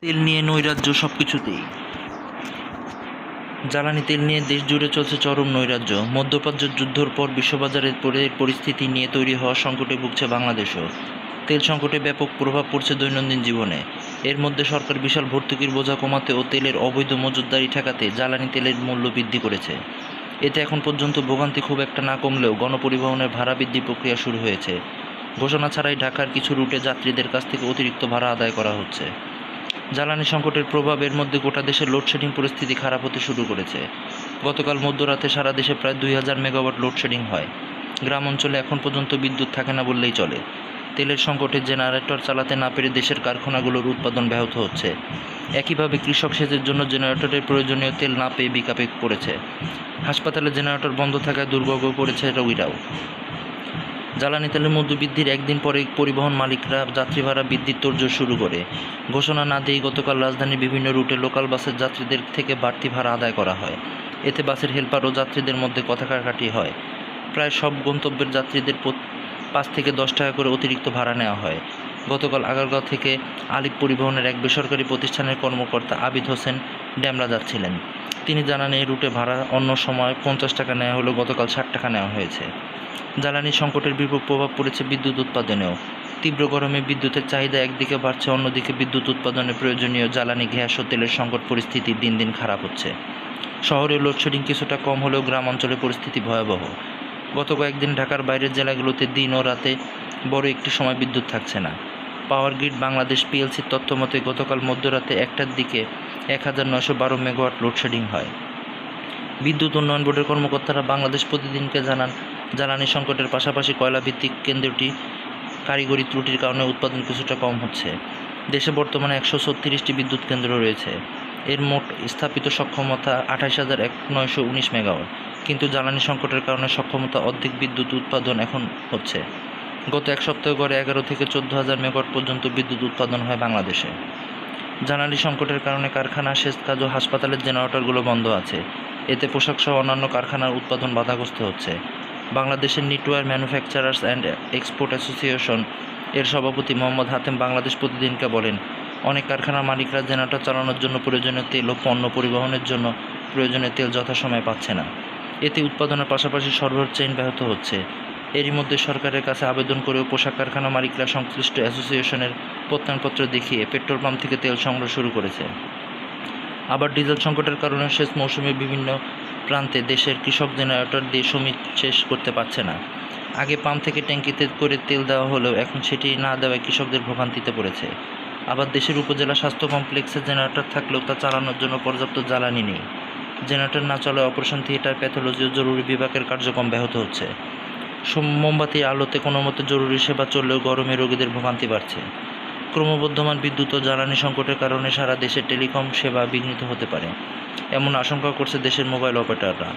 তেল নিয়ে নৈরাজ্য সবকিছুতেই। জ্বালানি তেল নিয়ে দেশ জুড়ে চলছে চরম নৈরাজ্য। মধ্যপ্রাচ্য যুদ্ধর পর বিশ্ববাজারের পরিস্থিতি নিয়ে তৈরি হওয়া সংকটে ভুগছে বাংলাদেশও। তেল সংকটে ব্যাপক প্রভাব পড়ছে দৈনন্দিন জীবনে। এর মধ্যে সরকার বিশাল ভর্তুকির বোঝা কমাতে ও তেলের অবৈধ মজুতদারি ঠেকাতে জ্বালানি তেলের মূল্য বৃদ্ধি করেছে। এতে এখন পর্যন্ত ভোগান্তি খুব একটা না কমলেও গণপরিবহনের ভাড়া বৃদ্ধি প্রক্রিয়া শুরু হয়েছে। ঘোষণা ছাড়াই ঢাকার কিছু রুটে যাত্রীদের কাছ থেকে অতিরিক্ত ভাড়া আদায় করা হচ্ছে। জ্বালানি সংকটের প্রভাব এর মধ্যে গোটা দেশের লোডশেডিং পরিস্থিতি খারাপ হতে শুরু করেছে। গতকাল মধ্যরাতে সারা দেশে প্রায় 2000 মেগাওয়াট লোডশেডিং হয়। গ্রাম অঞ্চলে এখন পর্যন্ত বিদ্যুৎ থাকে না বললেই চলে। তেলের সংকটে জেনারেটর চালাতে না পেরে দেশের কারখানাগুলোর উৎপাদন ব্যাহত হচ্ছে। একইভাবে কৃষক সেচের জন্য জেনারেটরের প্রয়োজনীয় তেল না পেয়ে বিপাকে পড়েছে। হাসপাতালে জেনারেটর বন্ধ থাকায় দুর্ভোগে পড়েছে রোগীরাও। জ্বালানি তেলের মূল্য বৃদ্ধির একদিন পরে পরিবহন মালিকরা যাত্রী ভাড়া বৃদ্ধির তোড়জোড় শুরু করে। ঘোষণা না দিয়েই গতকাল রাজধানীর বিভিন্ন রুটে লোকাল বাসের যাত্রীদের থেকে বাড়তি ভাড়া আদায় করা হয়। এতে বাসের হেলপার ও যাত্রীদের মধ্যে কথা কাটাকাটি হয়। প্রায় সব গন্তব্যের যাত্রীদের 5 থেকে 10 টাকা করে অতিরিক্ত ভাড়া নেওয়া হয়। গতকাল আগারগাঁও থেকে আলিপ পরিবহনের এক বেসরকারি প্রতিষ্ঠানের কর্মকর্তা আবিদ হোসেন ডেমরা যাচ্ছিলেন। তিনি জানান, এই রুটে ভাড়া অন্য সময় 50 টাকা নেওয়া হলেও গতকাল 60 টাকা নেওয়া হয়েছে। জ্বালানি সংকটের বিরূপ প্রভাব পড়েছে বিদ্যুৎ উৎপাদনেও। তীব্র গরমে বিদ্যুতের চাহিদা একদিকে বাড়ছে, অন্যদিকে বিদ্যুৎ উৎপাদনে প্রয়োজনীয় জ্বালানি, গ্যাস ও তেলের সংকট পরিস্থিতি দিন দিন খারাপ হচ্ছে। শহরে লোডশেডিং কিছুটা কম হলেও গ্রাম অঞ্চলে পরিস্থিতি ভয়াবহ। গত কয়েকদিন ঢাকার বাইরের জেলাগুলোতে দিন ও রাতে বড় একটি সময় বিদ্যুৎ থাকছে না। পাওয়ার গ্রিড বাংলাদেশ পিএলসির তথ্য মতে গতকাল মধ্যরাতে 1টার দিকে 1912 মেগাওয়াট লোডশেডিং হয়। বিদ্যুৎ উন্নয়ন বোর্ডের কর্মকর্তারা বাংলাদেশ প্রতিদিনকে জানান, জ্বালানি সংকটের পাশাপাশি কয়লাভিত্তিক কেন্দ্রটি কারিগরি ত্রুটির কারণে উৎপাদন কিছুটা কম হচ্ছে। দেশে বর্তমানে 136টি বিদ্যুৎ কেন্দ্র রয়েছে। এর মোট স্থাপিত সক্ষমতা 28,919 মেগাওয়াট, কিন্তু জ্বালানি সংকটের কারণে সক্ষমতা অর্ধেক বিদ্যুৎ উৎপাদন এখন হচ্ছে। গত এক সপ্তাহে গড়ে 11 থেকে 14,000 মেগাওয়াট পর্যন্ত বিদ্যুৎ উৎপাদন হয় বাংলাদেশে। জ্বালানি সংকটের কারণে কারখানা, সেচ কাজ ও হাসপাতালের জেনারেটরগুলো বন্ধ আছে। এতে পোশাকসহ অন্যান্য কারখানার উৎপাদন বাধাগ্রস্ত হচ্ছে। বাংলাদেশের knitwear manufacturers and export association এর সভাপতি মোহাম্মদ হাতেম বাংলাদেশ প্রতিদিনকে বলেন, অনেক কারখানার মালিকরা জেনারেটর চালানোর জন্য প্রয়োজনীয় তেল ও পণ্য পরিবহনের জন্য প্রয়োজনীয় তেল যথাসময়ে পাচ্ছে না। এতে উৎপাদনের পাশাপাশি সরবরাহ চেইন ব্যাহত হচ্ছে। এরই মধ্যে সরকারের কাছে আবেদন করেও পোশাক কারখানা মালিকরা সংশ্লিষ্ট অ্যাসোসিয়েশনের প্রত্যয়নপত্র দেখিয়ে পেট্রোল পাম্প থেকে তেল সংগ্রহ শুরু করেছে। আবার ডিজেল সংকটের কারণে শেষ মৌসুমে বিভিন্ন প্রান্তে দেশের কৃষক জেনারেটর দিয়ে শ্রমিক শেষ করতে পারছে না। আগে পাম্প থেকে ট্যাঙ্কিতে করে তেল দেওয়া হলেও এখন সেটি না দেওয়ায় কৃষকদের ভোগান্তিতে পড়েছে। আবার দেশের উপজেলা স্বাস্থ্য কমপ্লেক্সে জেনারেটর থাকলেও তা চালানোর জন্য পর্যাপ্ত জ্বালানি নেই। জেনারেটর না চলে অপারেশন থিয়েটার, প্যাথোলজি ও জরুরি বিভাগের কার্যক্রম ব্যাহত হচ্ছে। মোমবাতির আলোতে কোনো মতে জরুরি সেবা চললেও গরমে রোগীদের ভোগান্তি বাড়ছে। ক্রমবর্ধমান বিদ্যুৎ ও জ্বালানি সংকটের কারণে সারা দেশে টেলিকম সেবা বিঘ্নিত হতে পারে, এমন আশঙ্কা করছে দেশের মোবাইল অপারেটররা।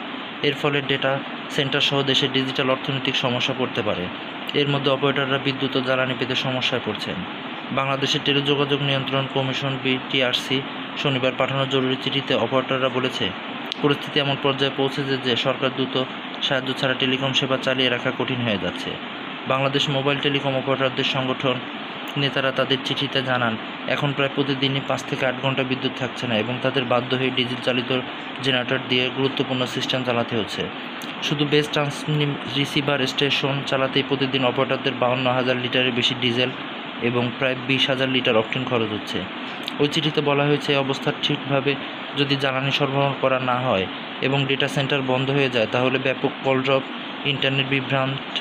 এর ফলে ডেটা সেন্টার সহ দেশের ডিজিটাল অর্থনৈতিক সমস্যা পড়তে পারে। এর মধ্যে অপারেটররা বিদ্যুৎ ও জ্বালানি পেতে সমস্যায় পড়ছেন। বাংলাদেশের টেলিযোগাযোগ নিয়ন্ত্রণ কমিশন বিটিআরসি শনিবার পাঠানো জরুরি চিঠিতে অপারেটররা বলেছে, পরিস্থিতি এমন পর্যায়ে পৌঁছেছে যে সরকার দ্রুত সাহায্য ছাড়া টেলিকম সেবা চালিয়ে রাখা কঠিন হয়ে যাচ্ছে। বাংলাদেশ মোবাইল টেলিকম অপারেটরদের সংগঠন নেতারা তাদের চিঠিতে জানান, এখন প্রায় প্রতিদিনই 5 থেকে 8 ঘন্টা বিদ্যুৎ থাকছে না এবং তাদের বাধ্য হয়ে ডিজেল চালিত জেনারেটর দিয়ে গুরুত্বপূর্ণ সিস্টেম চালাতে হচ্ছে। শুধু বেস রিসিভার স্টেশন চালাতেই প্রতিদিন অপারেটরদের 52,000 লিটারের বেশি ডিজেল এবং প্রায় 20,000 লিটার অকটেন খরচ হচ্ছে। ওই চিঠিতে বলা হয়েছে, এই অবস্থা ঠিকভাবে যদি জ্বালানি সরবরাহ করা না হয় এবং ডেটা সেন্টার বন্ধ হয়ে যায়, তাহলে ব্যাপক কল ড্রপ, ইন্টারনেট বিভ্রাট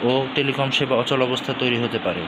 ও টেলিকম সেবা অচল অবস্থা তৈরি হতে পারে।